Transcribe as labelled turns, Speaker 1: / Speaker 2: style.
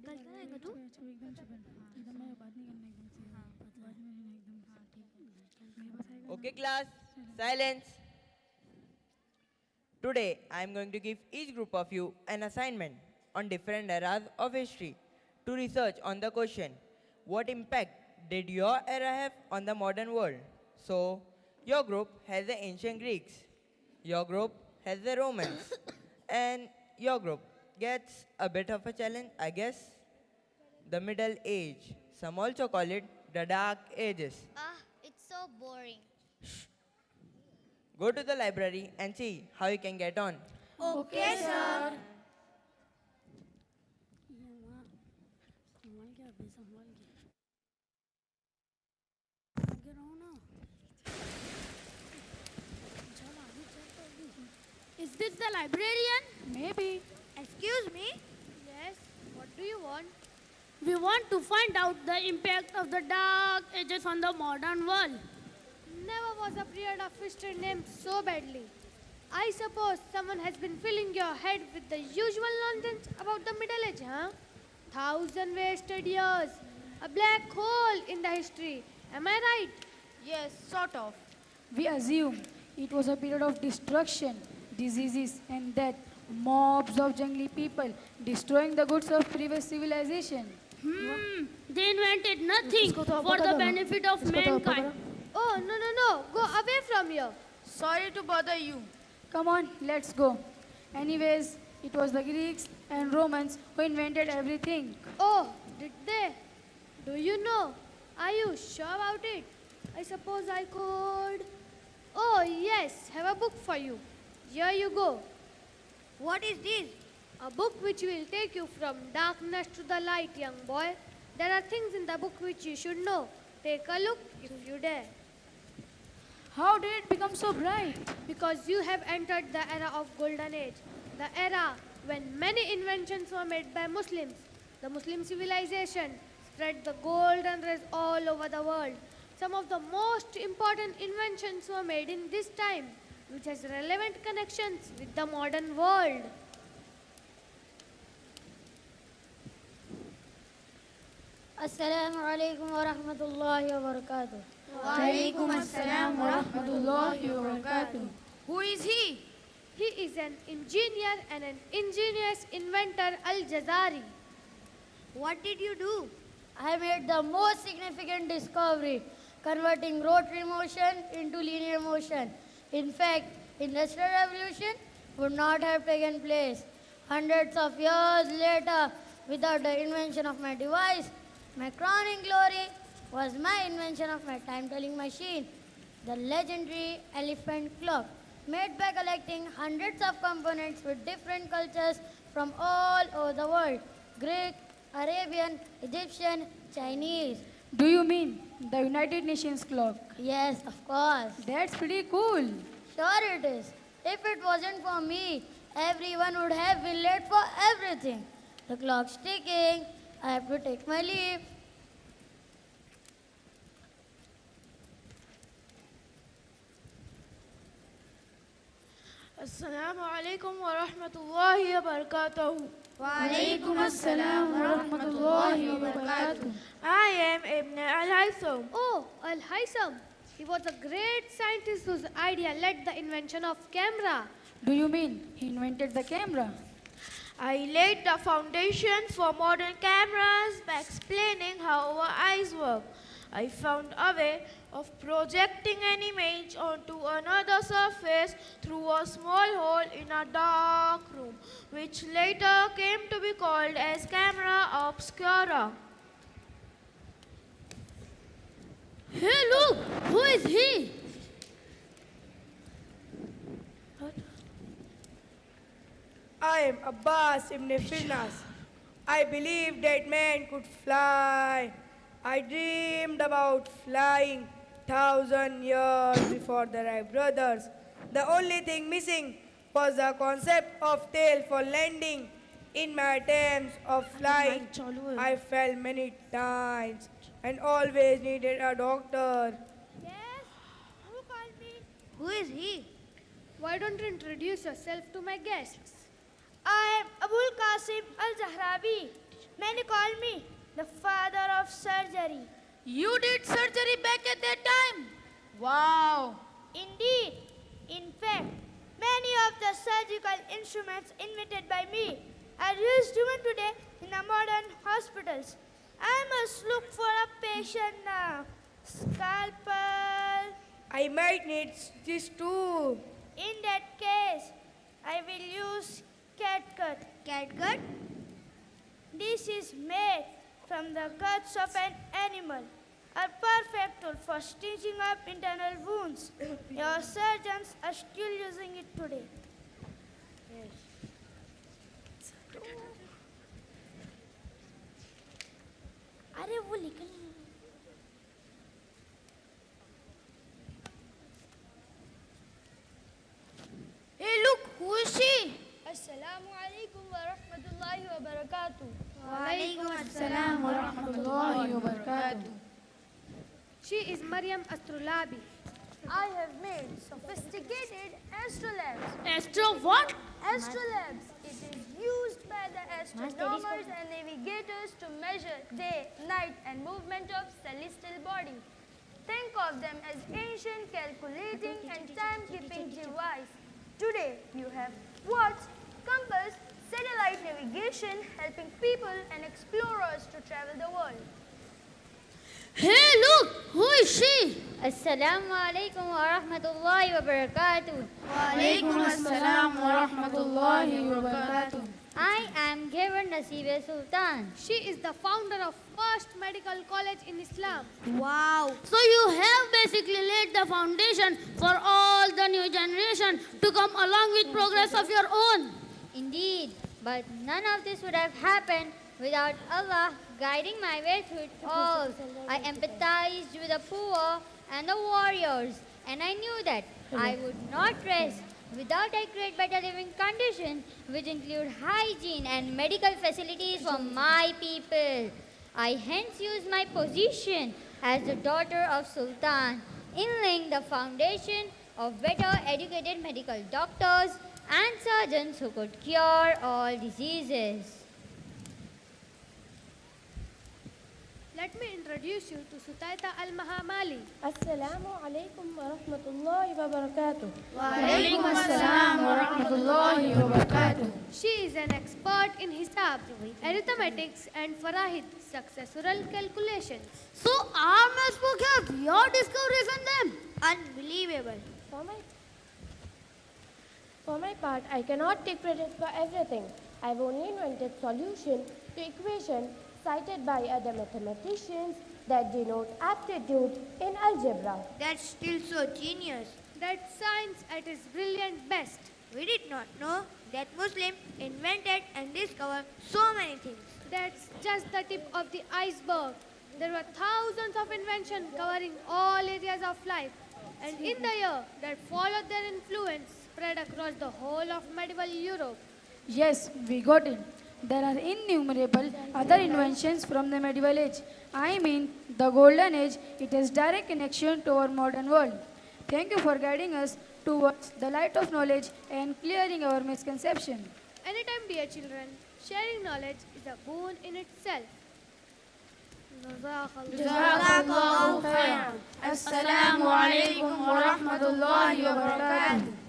Speaker 1: कल क्या आएगा तू?
Speaker 2: Okay, class, silence. Today, I am going to give each group of you an assignment on different eras of history to research on the question, what impact did your era have on the modern world? So, your group has the ancient Greeks, your group has the Romans, and your group gets a bit of a challenge, I guess, the Middle Age. Some also call it the Dark Ages.
Speaker 1: Ah, it's so boring.
Speaker 2: Go to the library and see how you can get on.
Speaker 1: Okay, sir.
Speaker 3: Is this the librarian?
Speaker 4: Maybe.
Speaker 1: Excuse me?
Speaker 3: Yes.
Speaker 1: What do you want?
Speaker 3: We want to find out the impact of the Dark Ages on the modern world.
Speaker 4: Never was a period of history named so badly. I suppose someone has been filling your head with the usual nonsense about the Middle Age, huh? 1,000 wasted years. A black hole in the history. Am I right?
Speaker 1: Yes, sort of.
Speaker 5: We assume it was a period of destruction, diseases, and death. Mobs of jungly people destroying the goods of previous civilization.
Speaker 3: They invented nothing for the benefit of mankind.
Speaker 4: Oh, no. Go away from here.
Speaker 1: Sorry to bother you.
Speaker 5: Come on, let's go. Anyways, it was the Greeks and Romans who invented everything.
Speaker 4: Oh, did they? Do you know? Are you sure about it? I suppose I could. Oh, yes, have a book for you. Here you go.
Speaker 1: What is this?
Speaker 4: A book which will take you from darkness to the light, young boy. There are things in the book which you should know. Take a look if you dare.
Speaker 5: How did it become so bright?
Speaker 4: Because you have entered the era of Golden Age, the era when many inventions were made by Muslims. The Muslim civilization spread the golden rays all over the world. Some of the most important inventions were made in this time, which has relevant connections with the modern world.
Speaker 6: Assalamu alaikum wa rahmatullahi wa barakatuh.
Speaker 1: Wa alaikum assalam wa
Speaker 5: rahmatullahi wa barakatuh.
Speaker 1: Who is he?
Speaker 4: He is an engineer and an ingenious inventor, Al-Jazari.
Speaker 1: What did you do?
Speaker 6: I made the most significant discovery, converting rotary motion into linear motion. In fact, Industrial Revolution would not have taken place. Hundreds of years later, without the invention of my device, my crowning glory was my invention of my time-telling machine, the legendary elephant clock, made by collecting hundreds of components with different cultures from all over the world: Greek, Arabian, Egyptian, Chinese.
Speaker 5: Do you mean the United Nations clock?
Speaker 6: Yes, of course.
Speaker 5: That's pretty cool.
Speaker 6: Sure it is. If it wasn't for me, everyone would have been late for everything. The clock's ticking. I have to take my leave.
Speaker 7: Assalamu alaikum wa rahmatullahi wa barakatuh.
Speaker 1: Wa alaikum assalam wa rahmatullahi wa barakatuh.
Speaker 7: I am Ibn Al-Haytham.
Speaker 4: Oh, Al-Haytham. He was a great scientist whose idea led the invention of camera.
Speaker 5: Do you mean he invented the camera?
Speaker 7: I laid the foundation for modern cameras by explaining how our eyes work. I found a way of projecting an image onto another surface through a small hole in a dark room, which later came to be called as camera obscura.
Speaker 3: Hey, look! Who is he?
Speaker 8: I am Abbas ibn Firnas. I believed that man could fly. I dreamed about flying 1,000 years before the Wright brothers. The only thing missing was the concept of tail for landing. In my attempts of flying, I fell many times and always needed a doctor.
Speaker 4: Yes? Who called me?
Speaker 1: Who is he?
Speaker 4: Why don't you introduce yourself to my guests?
Speaker 7: I am Abul Qasim. Qasim al-Zahrabi. Many call me the father of surgery.
Speaker 1: You did surgery back at that time. Wow.
Speaker 7: Indeed, in fact, many of the surgical instruments invented by me are used even today in the modern hospitals. I must look for a patient now. Scalpel.
Speaker 8: I might need this too.
Speaker 7: In that case, I will use catgut. Catgut? This is made from the guts of an animal. A perfect tool for stitching up internal wounds. Your surgeons are still using it today. अरे वो निकल
Speaker 1: Hey, look, who is she?
Speaker 6: Assalamu alaikum wa rahmatullahi wa barakatuh.
Speaker 1: Walaikum assalam wa rahmatullahi wa barakatuh.
Speaker 4: She is Maryam Astrolabi.
Speaker 6: I have made sophisticated astrolabes.
Speaker 3: Astro what?
Speaker 6: Astrolabes. It is used by the astronomers and navigators to measure day, night and movement of celestial bodies. Think of them as ancient calculating and timekeeping device. Today you have watch, compass, satellite navigation helping people and explorers to travel the world.
Speaker 3: Hey, look, who is she?
Speaker 6: Assalamu alaikum wa rahmatullahi wa barakatuh.
Speaker 1: Walaikum assalam wa rahmatullahi wa barakatuh.
Speaker 6: I am Giver Nasibe Sultan.
Speaker 4: She is the founder of first medical college in Islam.
Speaker 1: Wow.
Speaker 3: So you have basically laid the foundation for all the new generation to come along with progress of your own.
Speaker 6: Indeed, but none of this would have happened without Allah guiding my way through it all. I empathized with the poor and the warriors, and I knew that I would not rest without I create better living conditions, which include hygiene and medical facilities for my people. I hence use my position as the daughter of Sultan in laying the foundation of better educated medical doctors and surgeons who could cure all diseases.
Speaker 4: Let me introduce you to Sutaita Al-Mahamali.
Speaker 9: Assalamu alaikum wa rahmatullahi wa barakatuh.
Speaker 1: Walaikum assalam wa rahmatullahi wa barakatuh.
Speaker 4: She is an expert in Hisab, arithmetics and Farahid, successoral calculations.
Speaker 3: So our maths book have your discoveries in them.
Speaker 7: Unbelievable.
Speaker 9: For my part, I cannot take credit for everything. I've only invented solution to equation cited by other mathematicians that denote aptitude in algebra.
Speaker 7: That's still so genius.
Speaker 4: That's science at its brilliant best.
Speaker 7: We did not know that Muslim invented and discovered so many things.
Speaker 4: That's just the tip of the iceberg. There were thousands of inventions covering all areas of life. And in the year that followed, their influence spread across the whole of medieval Europe.
Speaker 5: Yes, we got it. There are innumerable other inventions from the medieval age. I mean, the golden age, it has direct connection to our modern world. Thank you for guiding us towards the light of knowledge and clearing our misconception.
Speaker 4: Anytime, dear children, sharing knowledge is a boon in itself.
Speaker 1: Jazakallahu khairan. Assalamu alaikum wa rahmatullahi wa barakatuh.